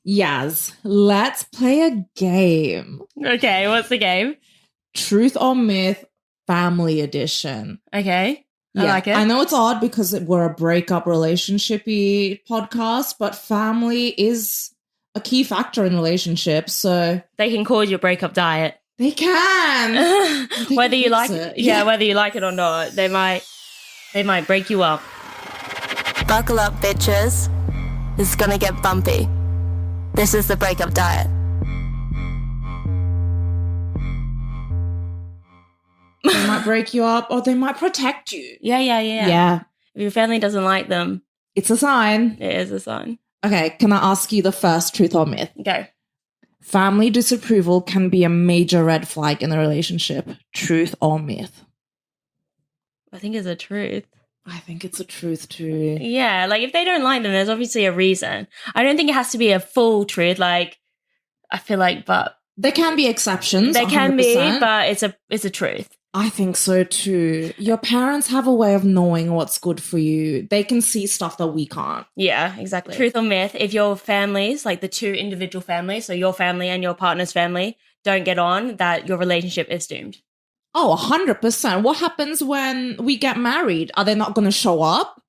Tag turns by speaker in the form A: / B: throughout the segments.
A: Yaz, let's play a game.
B: Okay, what's the game?
A: Truth or myth, family edition.
B: Okay, I like it.
A: I know it's odd because we're a breakup relationship-y podcast, but family is a key factor in relationships, so...
B: They can cause your breakup diet.
A: They can!
B: Whether you like it. Yeah, whether you like it or not, they might break you up.
C: Buckle up, bitches. It's gonna get bumpy. This is the breakup diet.
A: They might break you up or they might protect you.
B: Yeah. If your family doesn't like them,
A: it's a sign.
B: It is a sign.
A: Okay, can I ask you the first truth or myth?
B: Go.
A: Family disapproval can be a major red flag in a relationship. Truth or myth?
B: I think it's a truth.
A: I think it's a truth too.
B: Yeah, like if they don't like them, there's obviously a reason. I don't think it has to be a full truth. Like, I feel like, but
A: there can be exceptions.
B: There
A: 100%.
B: can be, but it's a truth.
A: I think so too. Your parents have a way of knowing what's good for you. They can see stuff that we can't.
B: Yeah, exactly. Truth or myth, if your families, like the two individual families, so your family and your partner's family, don't get on, that your relationship is doomed.
A: Oh, 100%. What happens when we get married? Are they not going to show up?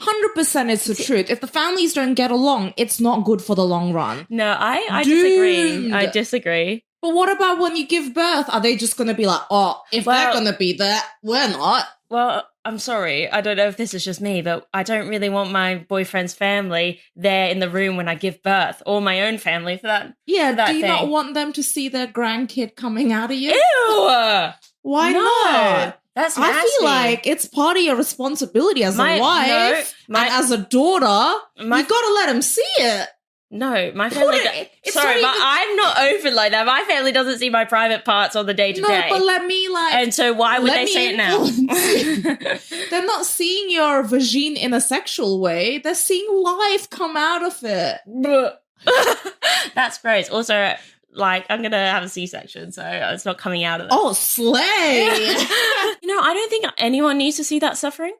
A: 100% it's the truth. If the families don't get along, it's not good for the long run.
B: No, I disagree. I disagree.
A: But what about when you give birth? Are they just going to be like, oh, if they're going to be there, we're not?
B: Well, I'm sorry. I don't know if this is just me, but I don't really want my boyfriend's family there in the room when I give birth, or my own family for that.
A: Yeah,
B: for that
A: do you
B: thing.
A: not want them to see their grandkid coming out of you?
B: Ew!
A: Why not?
B: That's nasty.
A: I feel like it's part of your responsibility as a wife and as a daughter. You've got to let them see it.
B: No, my family... Sorry, but I'm not open like that. My family doesn't see my private parts on the day-to-day.
A: No, but let me
B: And so why would they say it now?
A: They're not seeing your vagine in a sexual way. They're seeing life come out of it.
B: That's gross. Also, like, I'm going to have a C-section, so it's not coming out of it.
A: Oh, slay!
B: I don't think anyone needs to see that suffering.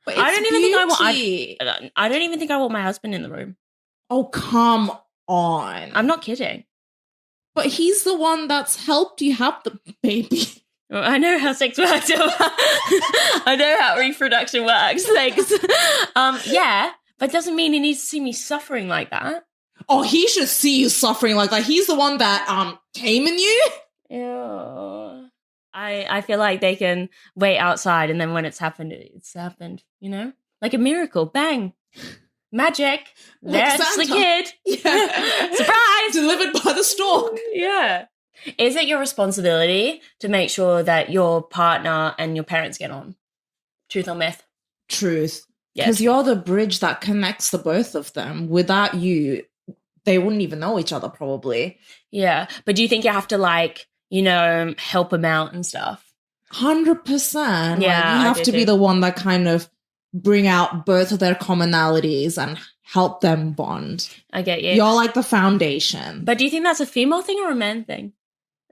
A: But
B: I don't even think I want my husband in the room.
A: Oh, come on.
B: I'm not kidding.
A: But he's the one that's helped you have the baby.
B: Well, I know how sex works. I know how reproduction works. Thanks. Yeah, but it doesn't mean he needs to see me suffering like that.
A: Oh, he should see you suffering like that. He's the one that came in you.
B: Ew. I feel like they can wait outside, and then when it's happened, you know? Like a miracle. Bang. Magic.
A: Like
B: There's the
A: Santa.
B: kid.
A: Yeah.
B: Surprise!
A: Delivered by the stork.
B: Yeah. Is it your responsibility to make sure that your partner and your parents get on? Truth or myth?
A: Truth.
B: Yes.
A: Because you're the bridge that connects the both of them. Without you, they wouldn't even know each other probably.
B: Yeah. But do you think you have to, help them out and stuff?
A: 100%.
B: Yeah,
A: you have to be the one that kind of bring out both of their commonalities and help them bond.
B: I get you.
A: You're like the foundation.
B: But do you think that's a female thing or a man thing?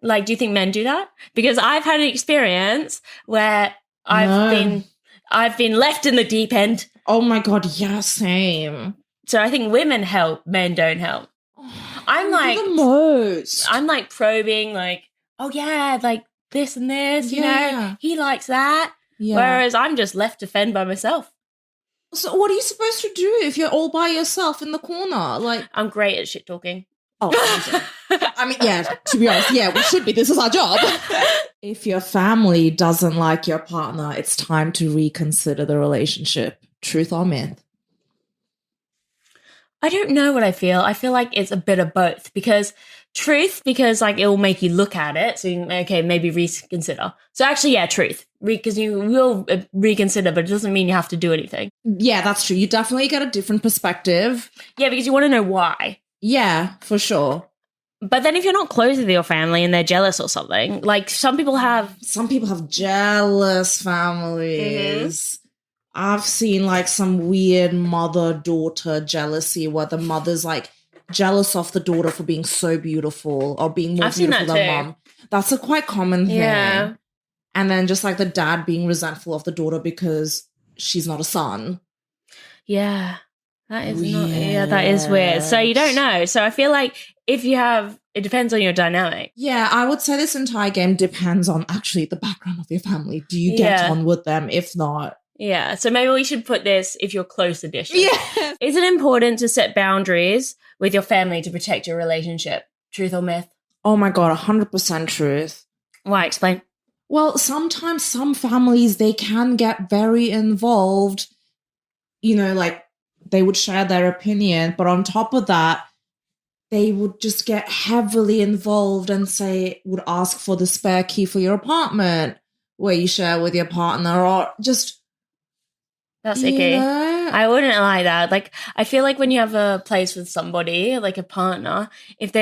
B: Like, do you think men do that? Because I've had an experience where I've been left in the deep end.
A: Oh my God, yeah, same.
B: So I think women help, men don't help. I'm like
A: the most.
B: I'm like probing, like, oh yeah, like this and this, you know, he likes that. Yeah. Whereas I'm just left to fend by myself.
A: So what are you supposed to do if you're all by yourself in the corner? Like,
B: I'm great at shit talking.
A: Oh, I mean, yeah, to be honest, yeah, we should be. This is our job. If your family doesn't like your partner, it's time to reconsider the relationship. Truth or myth?
B: I don't know what I feel. I feel like it's a bit of both because like it will make you look at it. So, okay, maybe reconsider. So actually, yeah, truth. Because you will reconsider, but it doesn't mean you have to do anything.
A: Yeah, that's true. You definitely get a different perspective.
B: Yeah, because you want to know why.
A: Yeah, for sure.
B: But then if you're not close with your family and they're jealous or something, like some people have
A: jealous families. I've seen like some weird mother-daughter jealousy where the mother's like jealous of the daughter for being so beautiful or being more beautiful than mom. That's a quite common thing. Yeah. And then just like the dad being resentful of the daughter because she's not a son.
B: Yeah. That is not, yeah, that is weird. So you don't know. So I feel like if you have, it depends on your dynamic.
A: Yeah, I would say this entire game depends on actually the background of your family. Do you get on with them? If not.
B: Yeah, so maybe we should put this if you're close edition.
A: Yeah.
B: Is it important to set boundaries with your family to protect your relationship? Truth or myth?
A: Oh my God, 100% truth.
B: Why? Explain.
A: Well, sometimes some families, they can get very involved. You know, like they would share their opinion, but on top of that, they would just get heavily involved and would ask for the spare key for your apartment where you share with your partner, or just...
B: That's icky. I wouldn't like that. Like, I feel like when you have a place with somebody, like a partner, if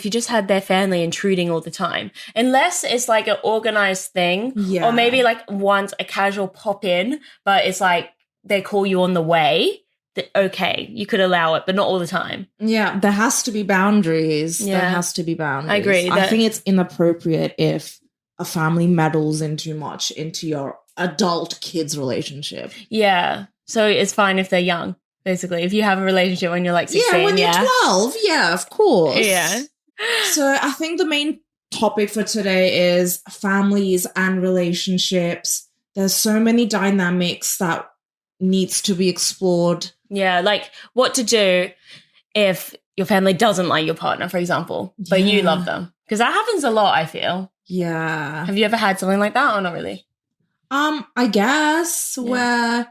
B: you just had their family intruding all the time, unless it's like an organized thing, or maybe like once a casual pop in, but it's like they call you on the way, okay, you could allow it, but not all the time. Yeah,
A: there has to be boundaries.
B: Yeah.
A: There has to be boundaries.
B: I agree.
A: I think it's inappropriate if a family meddles in too much into your adult kids relationship.
B: Yeah. So it's fine if they're young, basically. If you have a relationship when you're like 16.
A: Yeah, when you're 12. Yeah, of course.
B: Yeah.
A: So I think the main topic for today is families and relationships. There's so many dynamics that needs to be explored.
B: Yeah, like what to do if your family doesn't like your partner, for example, but you love them. Because that happens a lot, I feel.
A: Yeah.
B: Have you ever had something like that or not really?
A: I guess where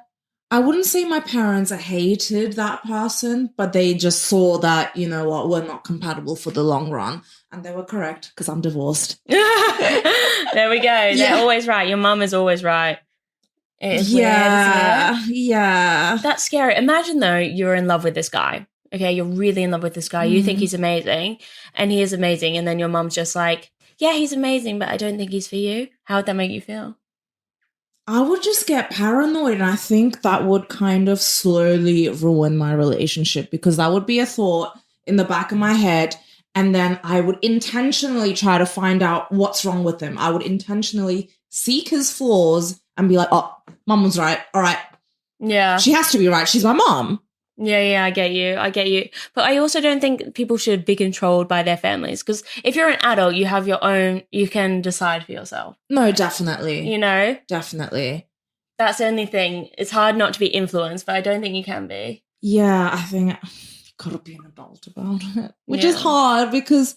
A: I wouldn't say my parents hated that person, but they just saw that, you know what, we're not compatible for the long run. And they were correct because I'm divorced.
B: There we go. They're always right. Your mum is always right. It is weird, isn't it?
A: Yeah.
B: That's scary. Imagine though, you're in love with this guy. Okay, you're really in love with this guy. You think he's amazing and he is amazing. And then your mum's just like, yeah, he's amazing, but I don't think he's for you. How would that make you feel?
A: I would just get paranoid, and I think that would kind of slowly ruin my relationship, because that would be a thought in the back of my head, and then I would intentionally try to find out what's wrong with him. I would intentionally seek his flaws and be like, oh, mum was right. All right.
B: Yeah.
A: She has to be right. She's my mom.
B: Yeah, I get you. But I also don't think people should be controlled by their families, because if you're an adult, you have your own, you can decide for yourself.
A: No, definitely.
B: You know?
A: Definitely.
B: That's the only thing. It's hard not to be influenced, but I don't think you can be.
A: Yeah, I think you've got to be an adult about it, which is hard because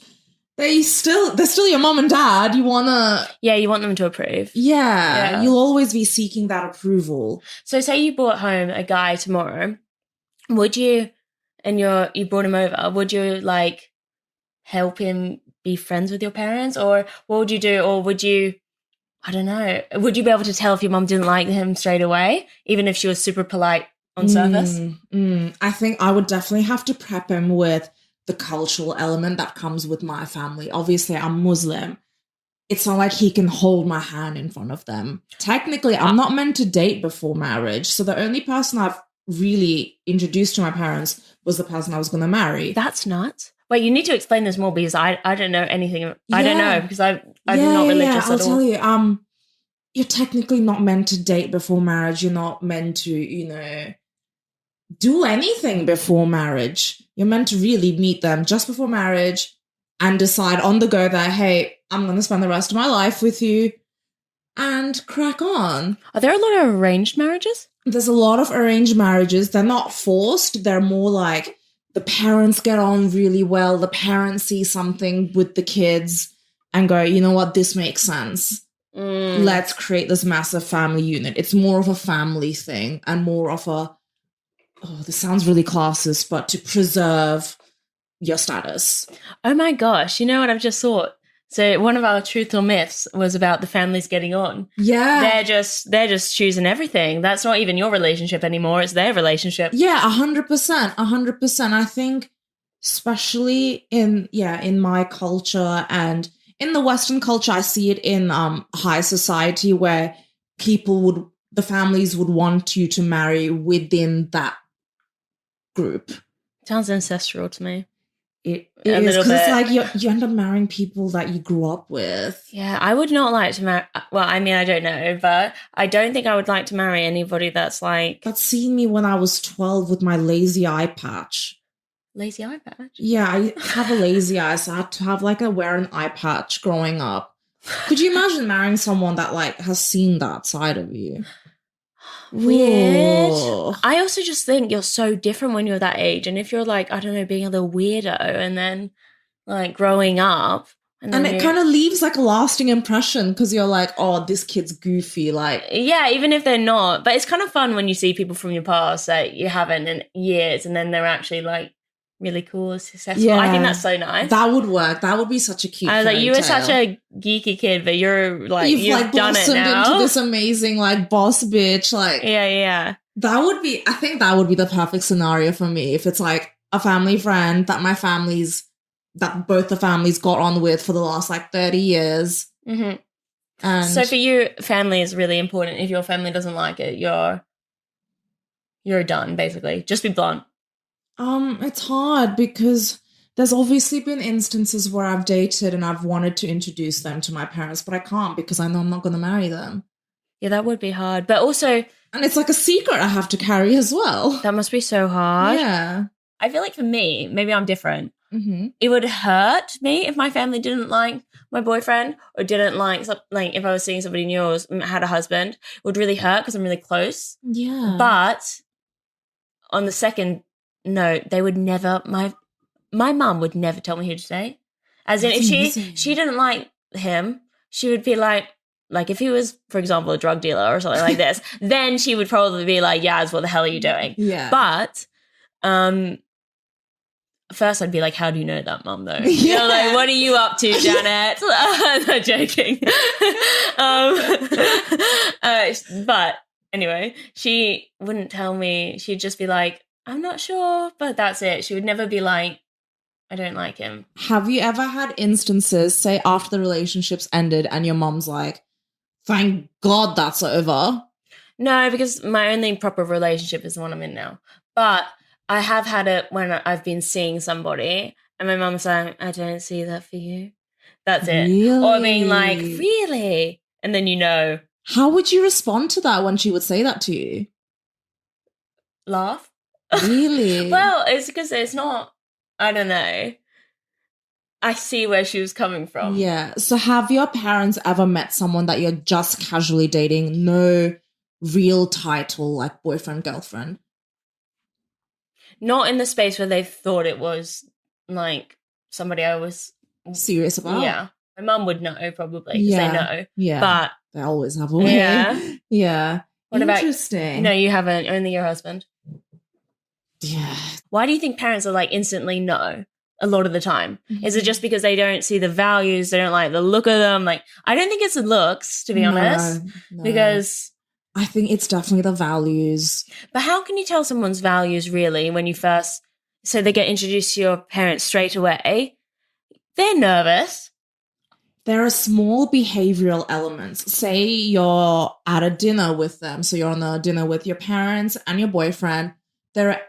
A: they're still your mom and dad. You want them to approve. Yeah, you'll always be seeking that approval.
B: So say you brought home a guy tomorrow. Would you, and you brought him over, would you like help him be friends with your parents, or what would you do? Or would you, I don't know, would you be able to tell if your mum didn't like him straight away, even if she was super polite on surface?
A: I think I would definitely have to prep him with the cultural element that comes with my family. Obviously, I'm Muslim. It's not like he can hold my hand in front of them. Technically, I'm not meant to date before marriage, so the only person I've really introduced to my parents was the person I was going to marry.
B: That's nuts. Wait, you need to explain this more, because I don't know anything. I don't know, because I'm not religious at all.
A: I'll tell you, you're technically not meant to date before marriage. You're not meant to, do anything before marriage. You're meant to really meet them just before marriage and decide on the go that, hey, I'm going to spend the rest of my life with you, and crack on.
B: Are there a lot of arranged marriages?
A: There's a lot of arranged marriages. They're not forced. They're more like the parents get on really well. The parents see something with the kids and go, you know what, this makes sense. Let's create this massive family unit. It's more of a family thing and more of this sounds really classist, but to preserve your status.
B: Oh my gosh. You know what I've just thought? So one of our truth or myths was about the families getting on.
A: Yeah.
B: They're just choosing everything. That's not even your relationship anymore. It's their relationship.
A: Yeah, 100%. 100%. I think especially in my culture and in the Western culture, I see it in high society where the families would want you to marry within that group.
B: Sounds ancestral to me.
A: It
B: A
A: is
B: little
A: because
B: bit.
A: like you end up marrying people that you grew up with.
B: Yeah, I would not like to marry. Well, I mean, I don't know, but I don't think I would like to marry anybody that's like
A: That's seen me when I was 12 with my lazy eye patch.
B: lazy eye patch.
A: Yeah, I have a lazy eye, so I had to have wear an eye patch growing up. Could you imagine marrying someone that like has seen that side of you?
B: Weird.
A: Whoa.
B: I also just think you're so different when you're that age, and if you're like, I don't know, being a little weirdo, and then like growing up,
A: And it kind of leaves like a lasting impression because you're like, oh, this kid's goofy. Like,
B: yeah, even if they're not, but it's kind of fun when you see people from your past that you haven't in years, and then they're actually like really cool, successful.
A: Yeah.
B: I think that's so nice.
A: that would work. That would be such a cute.
B: I was like,
A: fairy
B: you were
A: tale.
B: such a geeky kid, but you've
A: like
B: done it
A: blossomed
B: now.
A: into this amazing like boss bitch. Like,
B: Yeah.
A: that would be. I think that would be the perfect scenario for me if it's like a family friend that both the families got on with for the last like 30 years.
B: Mm-hmm.
A: And
B: So for you, family is really important. If your family doesn't like it, you're done, basically. Just be blunt.
A: it's hard because there's obviously been instances where I've dated and I've wanted to introduce them to my parents, but I can't because I know I'm not going to marry them.
B: Yeah, that would be hard. But also,
A: And it's like a secret I have to carry as well.
B: that must be so hard.
A: Yeah.
B: I feel like for me, maybe I'm different.
A: Mm-hmm.
B: It would hurt me if my family didn't like my boyfriend or didn't like if I was seeing somebody new or had a husband. It would really hurt because I'm really close.
A: Yeah.
B: But on the second note, they would never. My mum would never tell me who to date. As in,
A: That's
B: if
A: amazing.
B: she didn't like him, she would be like if he was, for example, a drug dealer or something like this, then she would probably be like, Yaz, what the hell are you doing?
A: Yeah.
B: But first I'd be like, how do you know that, Mum, though?
A: Yeah.
B: You know, like, what are you up to, Janet? I'm not joking. But anyway, she wouldn't tell me. She'd just be like, I'm not sure, but that's it. She would never be like, I don't like him.
A: Have you ever had instances, say after the relationships ended and your mom's like, thank God that's over?
B: No, because my only proper relationship is the one I'm in now. But I have had it when I've been seeing somebody and my mum's saying, I don't see that for you. That's it.
A: Really?
B: Or being like, really? And then you know.
A: How would you respond to that when she would say that to you?
B: Laugh.
A: Really?
B: Well, it's because it's not, I don't know. I see where she was coming from.
A: Yeah. So have your parents ever met someone that you're just casually dating? No real title, like boyfriend, girlfriend?
B: Not in the space where they thought it was like somebody I was
A: Serious about?
B: Yeah. My mum would know probably because they know.
A: Yeah.
B: But
A: they always have a way.
B: Yeah.
A: Yeah.
B: What about-
A: Interesting.
B: no, you haven't. Only your husband.
A: Yeah.
B: Why do you think parents are like instantly no a lot of the time? Is it just because they don't see the values? They don't like the look of them? Like, I don't think it's the looks, to be honest,
A: No.
B: because.
A: I think it's definitely the values.
B: But how can you tell someone's values really when you first, so they get introduced to your parents straight away? They're nervous.
A: There are small behavioral elements. Say you're at a dinner with them. So you're on a dinner with your parents and your boyfriend. There are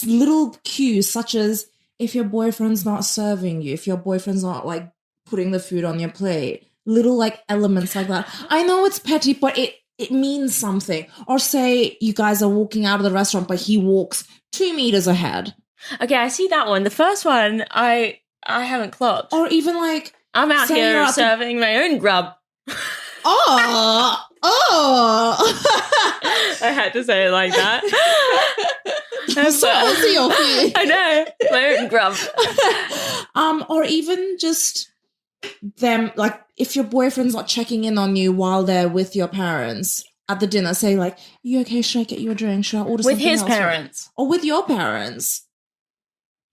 A: little cues such as if your boyfriend's not serving you, if your boyfriend's not like putting the food on your plate, little like elements like that. I know it's petty, but it means something. Or say you guys are walking out of the restaurant, but he walks 2 meters ahead.
B: Okay, I see that one. The first one, I haven't clocked.
A: Or even like,
B: I'm out
A: say you're
B: here
A: at the-
B: serving my own grub.
A: oh.
B: I had to say it like that.
A: I'm so Aussie of you.
B: I know, my own grub.
A: Or even just them, like if your boyfriend's not checking in on you while they're with your parents at the dinner, say like, you okay, should I get you a drink? Should I order
B: With
A: something
B: his
A: else?
B: parents.
A: Or with your parents.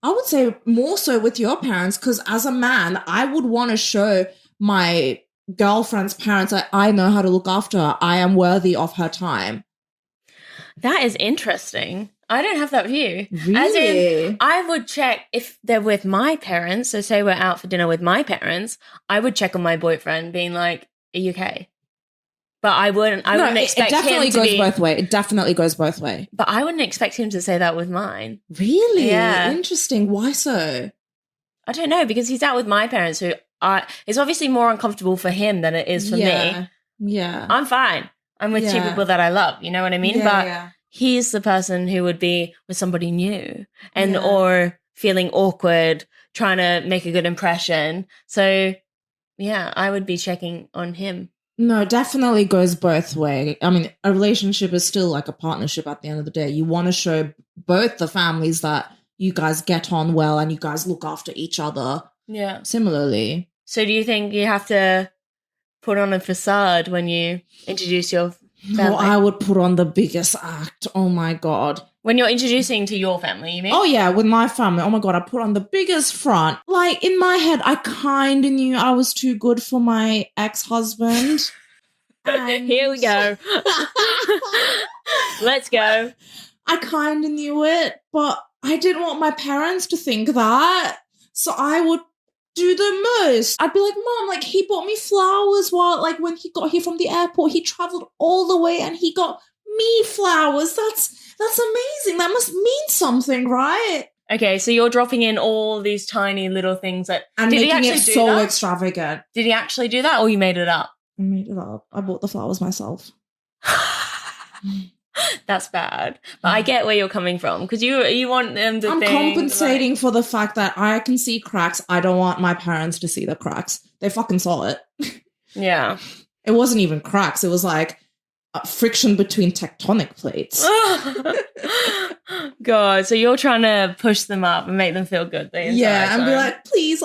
A: I would say more so with your parents, because as a man, I would want to show my girlfriend's parents that I know how to look after her. I am worthy of her time.
B: That is interesting. I don't have that view.
A: Really?
B: As in, I would check if they're with my parents. So say we're out for dinner with my parents, I would check on my boyfriend being like, are you okay? But I wouldn't expect
A: it definitely
B: him to
A: goes
B: be.
A: both way. It definitely goes both way.
B: But I wouldn't expect him to say that with mine.
A: Really?
B: Yeah.
A: Interesting. Why so?
B: I don't know, because he's out with my parents who it's obviously more uncomfortable for him than it is for me.
A: Yeah.
B: I'm fine. I'm with two people that I love. You know what I mean? But he's the person who would be with somebody new and or feeling awkward, trying to make a good impression. So, yeah, I would be checking on him.
A: No, definitely goes both way. I mean, a relationship is still like a partnership at the end of the day. You want to show both the families that you guys get on well and you guys look after each other.
B: Yeah.
A: Similarly.
B: So do you think you have to put on a facade when you introduce your family?
A: No, I would put on the biggest act. Oh my God.
B: When you're introducing to your family, you mean?
A: Oh yeah, with my family. Oh my God, I put on the biggest front. Like in my head, I kind of knew I was too good for my ex-husband.
B: Here we go. Let's go.
A: I kind of knew it, but I didn't want my parents to think that. So I would do the most. I'd be like, Mom, like he bought me flowers while like when he got here from the airport, he traveled all the way and he got me flowers. That's amazing. That must mean something, right?
B: Okay, so you're dropping in all these tiny little things that
A: and
B: did
A: making
B: he
A: it
B: actually
A: so
B: do that?
A: Extravagant.
B: Did he actually do that or you made it up?
A: I made it up. I bought the flowers myself.
B: That's bad. But I get where you're coming from because you want them to
A: I'm
B: think,
A: compensating
B: like,
A: for the fact that I can see cracks. I don't want my parents to see the cracks. They fucking saw it.
B: Yeah.
A: It wasn't even cracks. It was like friction between tectonic plates.
B: God, so you're trying to push them up and make them feel good.
A: Yeah, and be like, please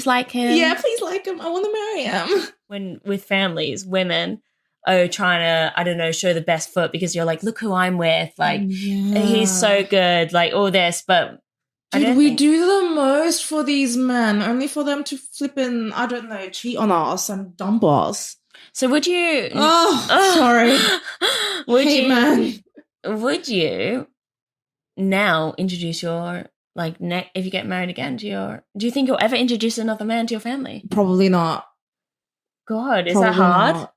B: like him.
A: Yeah, please like him. I want to marry him.
B: When with families, women are trying to, I don't know, show the best foot because you're like, look who I'm with. Like, he's so good. Like, all this, but
A: dude, we do the most for these men, only for them to flippin', I don't know, cheat on us and dump us.
B: So would you?
A: Sorry.
B: Would you now introduce your if you get married again do you think you'll ever introduce another man to your family?
A: Probably not.
B: God, is that hard?
A: Not.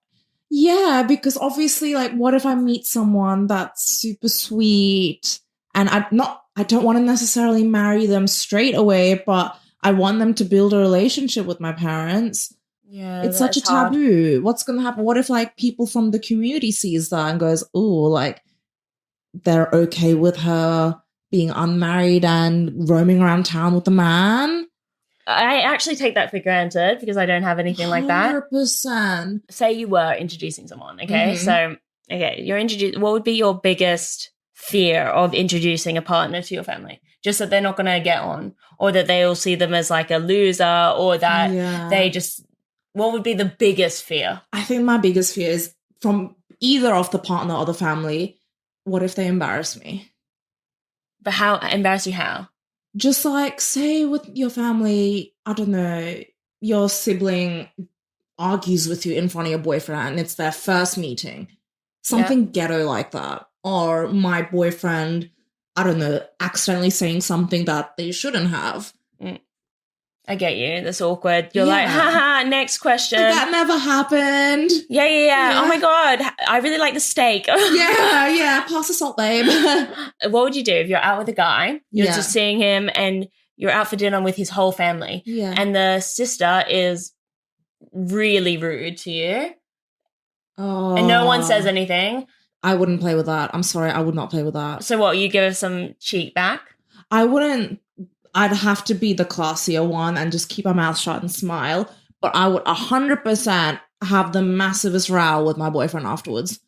A: Yeah, because obviously, like, what if I meet someone that's super sweet and I don't want to necessarily marry them straight away, but I want them to build a relationship with my parents.
B: Yeah,
A: it's such a taboo. Hard. What's going to happen? What if like people from the community sees that and goes, oh, like they're okay with her being unmarried and roaming around town with a man?
B: I actually take that for granted because I don't have anything like that.
A: 100%.
B: Say you were introducing someone, okay? Mm-hmm. So, okay, what would be your biggest fear of introducing a partner to your family? Just that they're not going to get on, or that they will see them as like a loser, or that they just, what would be the biggest fear?
A: I think my biggest fear is from either of the partner or the family, what if they embarrass me?
B: But how, embarrass you how?
A: Just like, say with your family, I don't know, your sibling argues with you in front of your boyfriend and it's their first meeting. Something ghetto like that. Or my boyfriend, I don't know, accidentally saying something that they shouldn't have.
B: I get you. That's awkward. You're like, haha, next question.
A: That never happened.
B: Yeah. Oh my God. I really like the steak.
A: yeah. Pass the salt, babe.
B: What would you do if you're out with a guy, you're just seeing him and you're out for dinner with his whole family and the sister is really rude to you and no one says anything?
A: I wouldn't play with that. I'm sorry. I would not play with that.
B: So what, you give her some cheek back?
A: I wouldn't. I'd have to be the classier one and just keep my mouth shut and smile. But I would 100% have the massivest row with my boyfriend afterwards.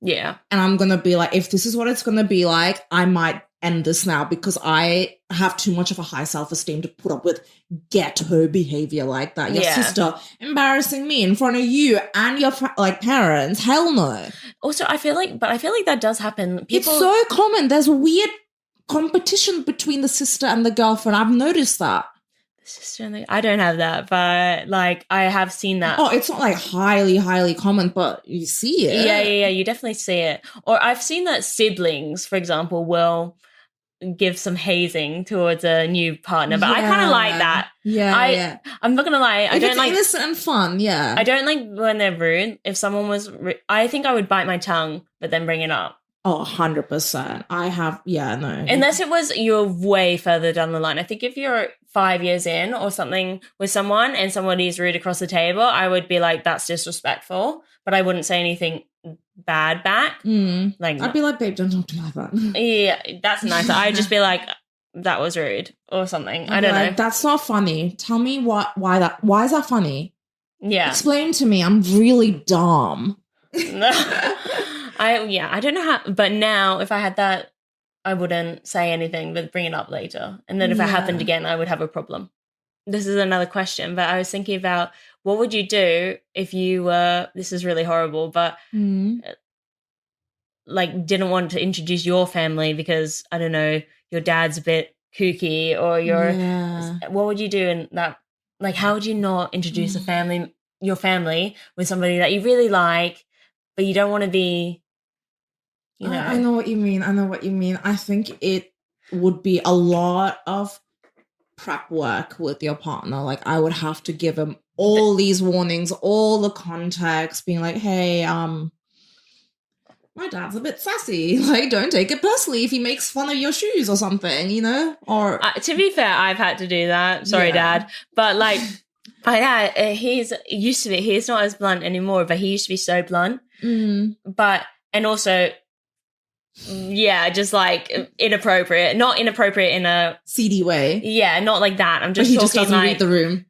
B: Yeah.
A: And I'm going to be like, if this is what it's going to be like, I might end this now because I have too much of a high self-esteem to put up with ghetto behavior like that. Your sister embarrassing me in front of you and your parents. Hell no.
B: Also, I feel like that does happen.
A: It's so common. There's weird competition between the sister and the girlfriend. I've noticed that.
B: The sister and I don't have that, but like I have seen that.
A: Oh, it's not like highly common, but you see it.
B: Yeah, you definitely see it. Or I've seen that siblings, for example, will give some hazing towards a new partner, but I kind of like that.
A: Yeah,
B: I'm not gonna lie. I
A: if
B: don't
A: it's
B: like
A: innocent and fun. Yeah,
B: I don't like when they're rude. If someone was, I think I would bite my tongue, but then bring it up.
A: Oh, 100%. I have, no.
B: Unless it was you're way further down the line. I think if you're 5 years in or something with someone and somebody's rude across the table, I would be like, that's disrespectful. But I wouldn't say anything bad back. Like,
A: I'd be like, babe, don't talk to me like that.
B: Yeah, that's nice. I'd just be like, that was rude or something. I don't know.
A: That's not funny. Tell me why is that funny?
B: Yeah.
A: Explain to me. I'm really dumb.
B: I don't know how, but now if I had that, I wouldn't say anything, but bring it up later. And then if it happened again, I would have a problem. This is another question, but I was thinking about what would you do if you were, this is really horrible, but like didn't want to introduce your family because, I don't know, your dad's a bit kooky or what would you do in that? Like, how would you not introduce your family with somebody that you really like, but you don't want to be, you know.
A: I know what you mean. I think it would be a lot of prep work with your partner. Like, I would have to give him all these warnings, all the context, being like, hey, my dad's a bit sassy. Like, don't take it personally if he makes fun of your shoes or something, you know? Or
B: to be fair, I've had to do that. Sorry, Dad. But like, he's not as blunt anymore, but he used to be so blunt. But, and also, just like inappropriate, not inappropriate in a
A: seedy way.
B: Yeah, not like that. I'm just
A: he
B: talking
A: just doesn't read the room.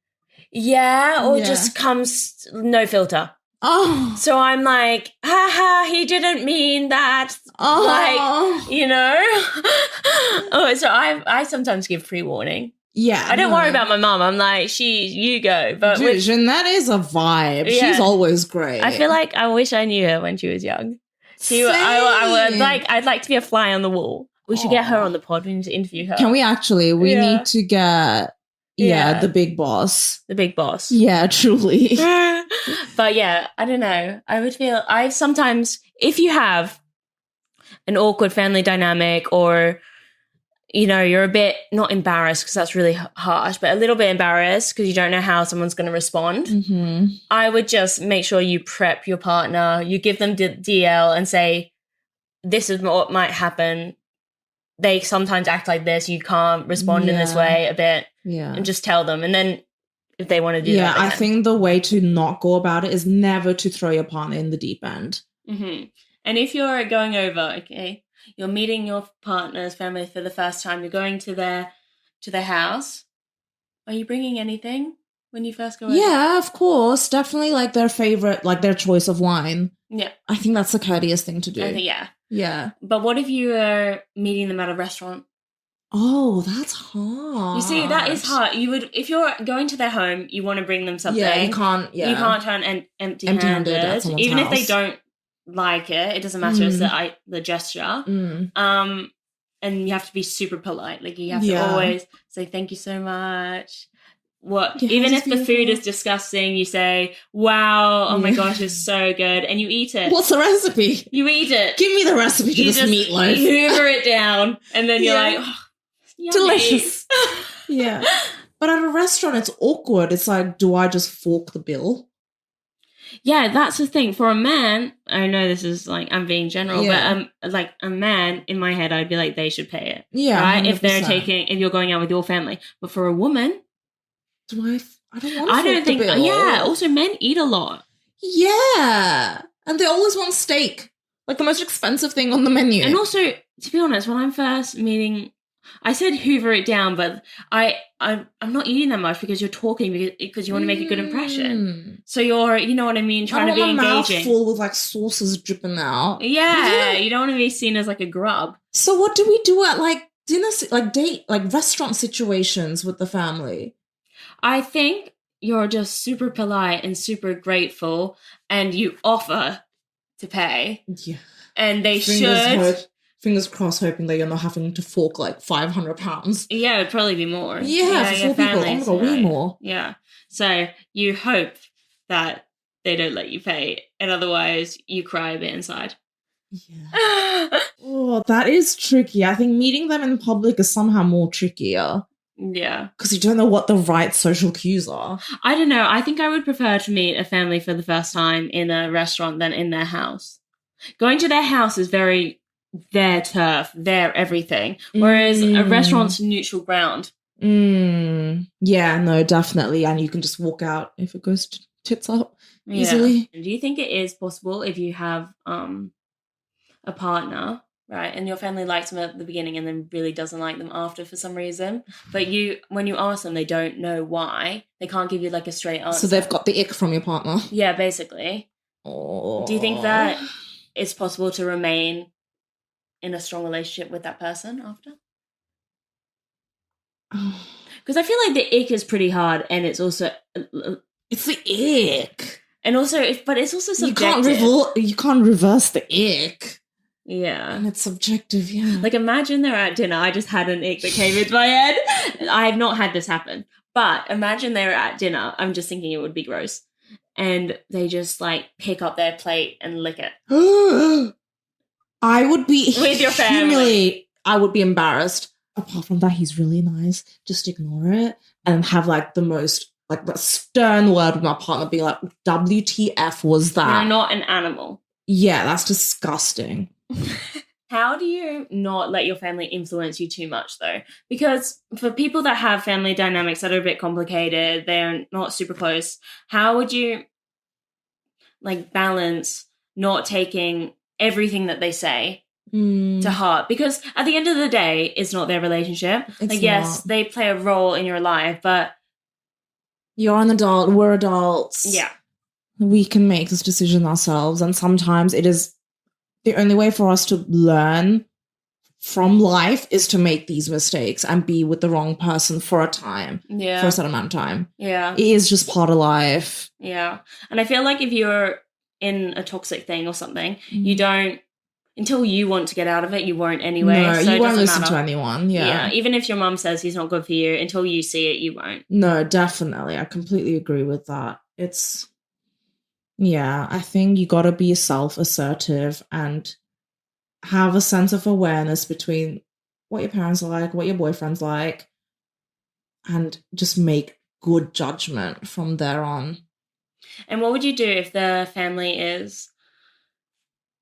B: Yeah, or just comes no filter.
A: Oh.
B: So I'm like, haha, he didn't mean that. Like, you know? So I sometimes give pre-warning.
A: Yeah.
B: I don't worry about my mum. I'm like, you go. But
A: and that is a vibe. Yeah. She's always great.
B: I feel like I wish I knew her when she was young. I'd like to be a fly on the wall. We should get her on the pod. We need to interview her.
A: Can we actually? We need to get the big boss.
B: The big boss.
A: Yeah, truly.
B: But yeah, I don't know. I sometimes, if you have an awkward family dynamic or, you know, you're a bit not embarrassed because that's really harsh, but a little bit embarrassed because you don't know how someone's going to respond. I would just make sure you prep your partner. You give them DL and say, this is what might happen. They sometimes act like this. You can't respond in this way a bit. Yeah. And just tell them. And then if they want to do that.
A: Yeah, I think the way to not go about it is never to throw your partner in the deep end.
B: And if you're going over, okay, you're meeting your partner's family for the first time, you're going to their house, are you bringing anything when you first go over?
A: Yeah, of course. Definitely like their favorite, like their choice of wine.
B: Yeah.
A: I think that's the courteous thing to do.
B: Yeah. But what if you are meeting them at a restaurant?
A: Oh, that's hard.
B: You see, that is hard. You would, if you're going to their home, you want to bring them something.
A: Yeah, you can't. Yeah,
B: you can't turn empty-handed. Even if they don't like it, it doesn't matter. It's the gesture. And you have to be super polite. Like you have to always say thank you so much. Even if the food is disgusting, you say, wow, oh my gosh, it's so good. And you eat it.
A: What's the recipe?
B: You eat it.
A: Give me the recipe to this meatloaf.
B: You hoover it down. And then you're like, oh,
A: delicious. Yeah. But at a restaurant, it's awkward. It's like, do I just fork the bill?
B: Yeah, that's the thing. For a man, I know this is like, I'm being general, but like a man, in my head, I'd be like, they should pay it.
A: Yeah.
B: Right? 100%. If you're going out with your family. But for a woman,
A: I don't want to fork the bill.
B: Yeah, also men eat a lot.
A: Yeah. And they always want steak. Like the most expensive thing on the menu.
B: And also, to be honest, when I'm first meeting, I said hoover it down, but I'm not eating that much because you're talking because you want to make a good impression. So you're, you know what I mean, trying to be engaging.
A: Mouth full with like sauces dripping out.
B: Yeah, you don't want to be seen as like a grub.
A: So what do we do at like dinner, like restaurant situations with the family?
B: I think you're just super polite and super grateful, and you offer to pay. Yeah, and they should.
A: Fingers crossed, hoping that you're not having to fork like 500 pounds.
B: Yeah, it'd probably be more.
A: Yeah, for 4 people. Oh my God, way more.
B: Yeah. So you hope that they don't let you pay, and otherwise you cry a bit inside.
A: Yeah. Oh, that is tricky. I think meeting them in public is somehow more trickier.
B: Yeah.
A: Because you don't know what the right social cues are.
B: I don't know. I think I would prefer to meet a family for the first time in a restaurant than in their house. Going to their house is very their turf, their everything. Whereas a restaurant's neutral ground.
A: Yeah, no, definitely. And you can just walk out if it goes tits up easily.
B: Do you think it is possible if you have a partner, right, and your family likes them at the beginning and then really doesn't like them after for some reason, but when you ask them, they don't know why, they can't give you like a straight answer.
A: So they've got the ick from your partner.
B: Yeah, basically.
A: Oh.
B: Do you think that it's possible to remain in a strong relationship with that person after? Because I feel like the ick is pretty hard, and it's also
A: it's the ick,
B: and also, but it's also subjective.
A: You can't reverse the ick.
B: Yeah,
A: and it's subjective. Yeah,
B: like imagine they're at dinner. I just had an ick that came into my head. I have not had this happen, but imagine they're at dinner. I'm just thinking it would be gross, and they just like pick up their plate and lick it.
A: I would be
B: with your family.
A: I would be embarrassed. Apart from that, he's really nice. Just ignore it and have like the most like the stern word with my partner, be like, "WTF was that?"
B: You're not an animal.
A: Yeah, that's disgusting.
B: How do you not let your family influence you too much, though? Because for people that have family dynamics that are a bit complicated, they're not super close, how would you like balance not taking everything that they say to heart? Because at the end of the day, it's not their relationship.
A: It's
B: yes, they play a role in your life, but
A: you're an adult, we're adults.
B: Yeah.
A: We can make this decision ourselves, and sometimes it is the only way for us to learn from life is to make these mistakes and be with the wrong person for a time.
B: Yeah.
A: For a certain amount of time.
B: Yeah.
A: It is just part of life.
B: Yeah. And I feel like if you're in a toxic thing or something, you don't, until you want to get out of it, you won't anyway.
A: No,
B: so
A: you won't listen
B: matter
A: to anyone. Yeah.
B: Even if your mum says he's not good for you, until you see it, you won't.
A: No, definitely. I completely agree with that. I think you gotta be self-assertive and have a sense of awareness between what your parents are like, what your boyfriend's like, and just make good judgment from there on.
B: And what would you do if the family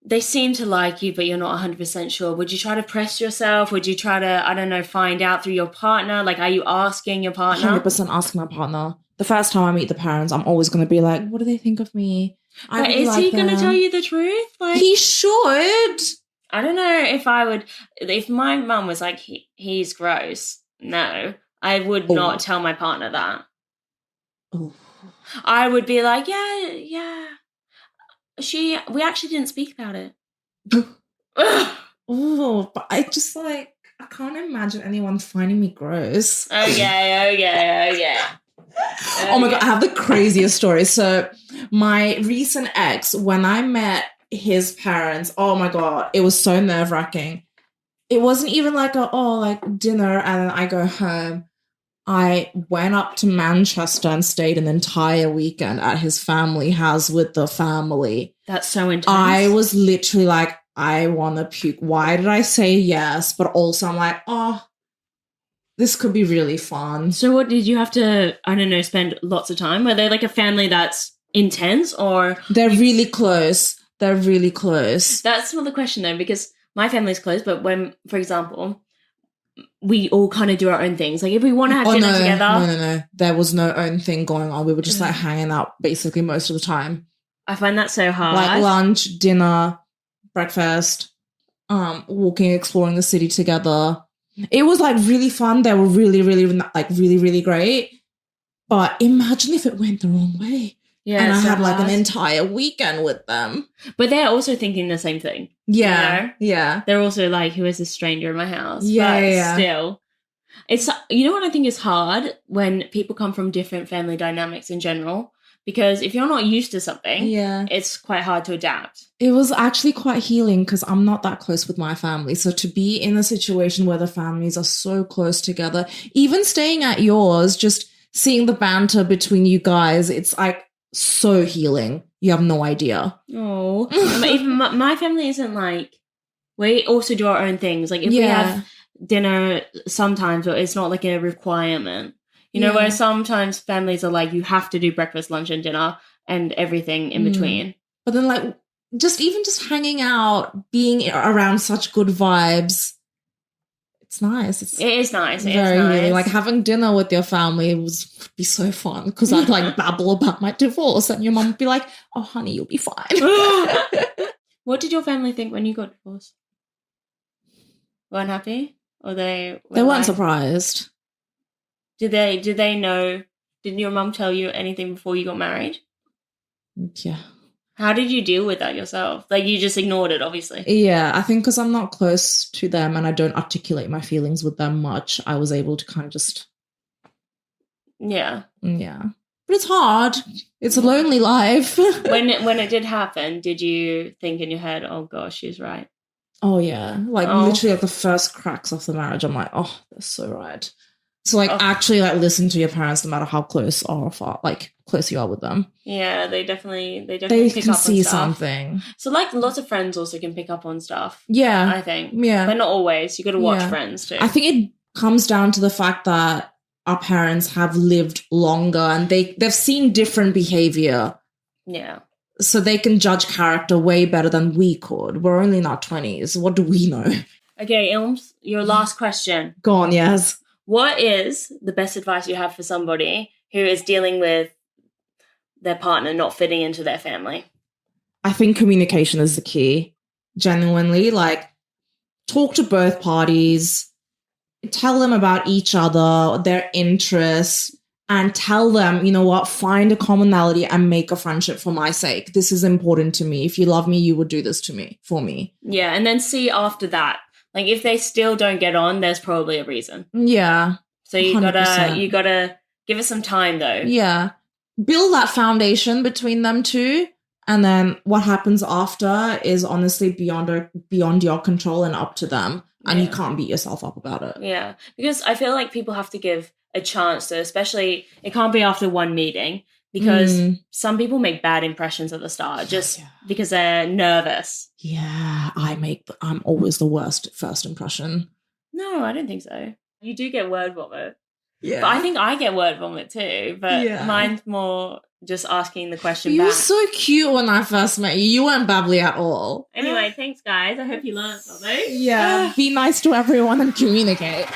B: they seem to like you, but you're not 100% sure? Would you try to press yourself? Would you try to, I don't know, find out through your partner? Like, are you asking your partner?
A: 100% asking my partner. The first time I meet the parents, I'm always going to be like, what do they think of me?
B: But is he going to tell you the truth? Like,
A: he should.
B: I don't know if I would, if my mum was like, he's gross. No, I would not tell my partner that.
A: Oh.
B: I would be like, yeah. We actually didn't speak about it.
A: Oh, but I just I can't imagine anyone finding me gross.
B: Okay.
A: Oh my God, I have the craziest story. So my recent ex, when I met his parents, oh my God, it was so nerve-wracking. It wasn't even like dinner and then I go home. I went up to Manchester and stayed an entire weekend at his family house with the family.
B: That's so intense.
A: I was literally like, I want to puke. Why did I say yes? But also I'm like, this could be really fun.
B: So what did you have to, I don't know, spend lots of time? Were they like a family that's intense or?
A: They're really close. They're really close.
B: That's not the question though, because my family's close, but when, for example, we all kind of do our own things. Like if we want to have dinner together.
A: No. There was no own thing going on. We were just like hanging out basically most of the time.
B: I find that so hard.
A: Like lunch, dinner, breakfast, walking, exploring the city together. It was like really fun. They were really, really, really, really great. But imagine if it went the wrong way.
B: Yeah,
A: and I had like an entire weekend with them.
B: But they're also thinking the same thing.
A: Yeah.
B: You know?
A: Yeah.
B: They're also like, who is this stranger in my house?
A: Yeah.
B: But still. It's, you know what I think is hard? When people come from different family dynamics in general. Because if you're not used to something, it's quite hard to adapt.
A: It was actually quite healing because I'm not that close with my family. So to be in a situation where the families are so close together, even staying at yours, just seeing the banter between you guys, it's like, so healing. You have no idea.
B: Oh, even my family isn't like, we also do our own things. Like if we have dinner sometimes, but it's not like a requirement. You know, where sometimes families are like, you have to do breakfast, lunch, and dinner and everything in between.
A: But then like just hanging out, being around such good vibes, it's nice. It
B: is nice.
A: Very really like having dinner with your family would be so fun because I'd like babble about my divorce and your mum would be like, "Oh, honey, you'll be fine."
B: What did your family think when you got divorced? Weren't happy, or they
A: weren't surprised.
B: Did they know? Did your mum tell you anything before you got married?
A: Yeah.
B: How did you deal with that yourself? Like, you just ignored it, obviously.
A: Yeah, I think because I'm not close to them and I don't articulate my feelings with them much, I was able to kind of just...
B: Yeah.
A: Yeah. But it's hard. It's a lonely life.
B: When it did happen, did you think in your head, oh, gosh, she's right?
A: Oh, yeah. Like, literally, like, the first cracks of the marriage, I'm like, oh, they're so right. So, like, actually, like, listen to your parents no matter how close or far, like, close you are with them.
B: Yeah, they definitely pick
A: can
B: up on
A: see
B: stuff.
A: Something.
B: So, like, lots of friends also can pick up on stuff.
A: Yeah.
B: I think.
A: Yeah.
B: But not always. You got to watch friends, too.
A: I think it comes down to the fact that our parents have lived longer and they've seen different behavior.
B: Yeah.
A: So they can judge character way better than we could. We're only in our 20s. What do we know?
B: Okay, Ilms, your last question.
A: Go on, yes.
B: What is the best advice you have for somebody who is dealing with their partner not fitting into their family?
A: I think communication is the key. Genuinely, like, talk to both parties, tell them about each other, their interests, and tell them, you know what, find a commonality and make a friendship for my sake. This is important to me. If you love me, you would do this for me.
B: Yeah, and then see after that. Like, if they still don't get on, there's probably a reason.
A: Yeah.
B: So you 100%. gotta give it some time, though.
A: Yeah. Build that foundation between them two, and then what happens after is honestly beyond your control and up to them, and you can't beat yourself up about it.
B: Yeah, because I feel like people have to give a chance to, especially, it can't be after one meeting, because some people make bad impressions at the start just because they're nervous.
A: Yeah, I'm always the worst at first impression.
B: No, I don't think so. You do get word vomit.
A: Yeah.
B: But I think I get word vomit too, but mine's more just asking the question back.
A: You were so cute when I first met you. You weren't babbly at all.
B: Anyway, thanks guys. I hope you learned something.
A: Yeah, be nice to everyone and communicate.